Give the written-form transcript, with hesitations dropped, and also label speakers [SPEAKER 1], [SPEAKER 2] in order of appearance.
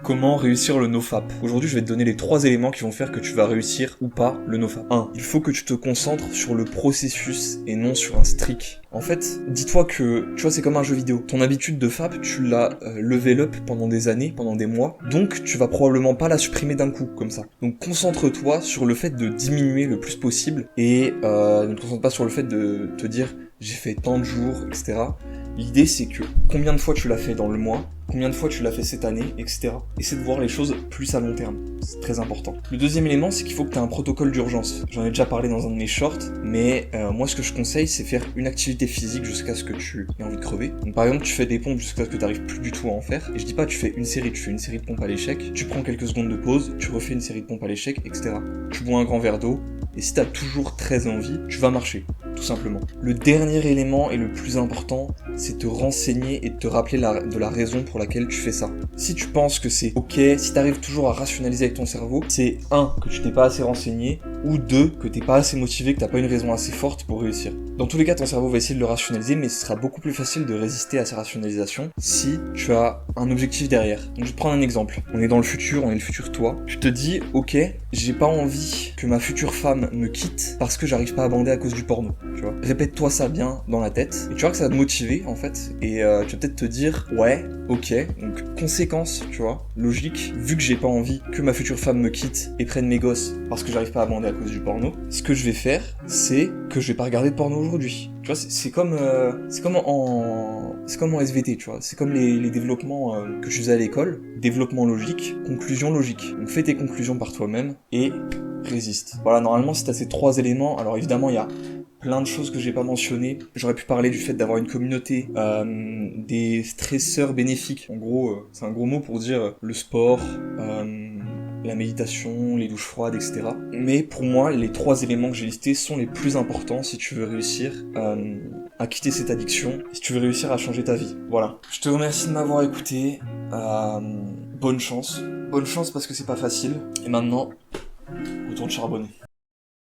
[SPEAKER 1] Comment réussir le NoFap? Aujourd'hui, je vais te donner les 3 éléments qui vont faire que tu vas réussir ou pas le NoFap. 1. Il faut que tu te concentres sur le processus et non sur un streak. En fait, dis-toi que, tu vois, c'est comme un jeu vidéo. Ton habitude de FAP, tu l'as level up pendant des années, pendant des mois, donc tu vas probablement pas la supprimer d'un coup, comme ça. Donc concentre-toi sur le fait de diminuer le plus possible et ne te concentre pas sur le fait de te dire j'ai fait tant de jours, etc. L'idée, c'est que combien de fois tu l'as fait dans le mois, combien de fois tu l'as fait cette année, etc. Essaie de voir les choses plus à long terme. C'est très important. Le deuxième élément, c'est qu'il faut que tu aies un protocole d'urgence. J'en ai déjà parlé dans un de mes shorts, mais moi, ce que je conseille, c'est faire une activité physique jusqu'à ce que tu aies envie de crever. Donc, par exemple, tu fais des pompes jusqu'à ce que tu n'arrives plus du tout à en faire. Et je dis pas, tu fais une série de pompes à l'échec, tu prends quelques secondes de pause, tu refais une série de pompes à l'échec, etc. Tu bois un grand verre d'eau, et si tu as toujours très envie, tu vas marcher. Tout simplement. Le dernier élément et le plus important, c'est te renseigner et de te rappeler de la raison pour laquelle tu fais ça. Si tu penses que c'est ok, si tu arrives toujours à rationaliser avec ton cerveau, c'est 1. Que tu t'es pas assez renseigné, ou 2. Que t'es pas assez motivé, que t'as pas une raison assez forte pour réussir. Dans tous les cas, ton cerveau va essayer de le rationaliser, mais ce sera beaucoup plus facile de résister à sa rationalisation si tu as un objectif derrière. Donc je vais te prendre un exemple. On est dans le futur, on est le futur toi. Tu te dis, ok, j'ai pas envie que ma future femme me quitte parce que j'arrive pas à bander à cause du porno. Tu vois. Répète-toi ça bien dans la tête, et tu vois que ça va te motiver en fait, et tu vas peut-être te dire, ouais, ok, donc conséquence, tu vois, logique, vu que j'ai pas envie que ma future femme me quitte et prenne mes gosses parce que j'arrive pas à bander à cause du porno, ce que je vais faire, c'est que je vais pas regarder de porno aujourd'hui. Tu vois, c'est comme en SVT, tu vois, c'est comme les développements que tu faisais à l'école, développement logique, conclusion logique. Donc fais tes conclusions par toi-même et résiste. Voilà, normalement si t'as ces 3 éléments, alors évidemment il y a plein de choses que j'ai pas mentionnées. J'aurais pu parler du fait d'avoir une communauté, des stresseurs bénéfiques. En gros, c'est un gros mot pour dire le sport, la méditation, les douches froides, etc. Mais pour moi, les 3 éléments que j'ai listés sont les plus importants si tu veux réussir à quitter cette addiction, si tu veux réussir à changer ta vie. Voilà. Je te remercie de m'avoir écouté. Bonne chance. Bonne chance parce que c'est pas facile. Et maintenant, retourne charbonner.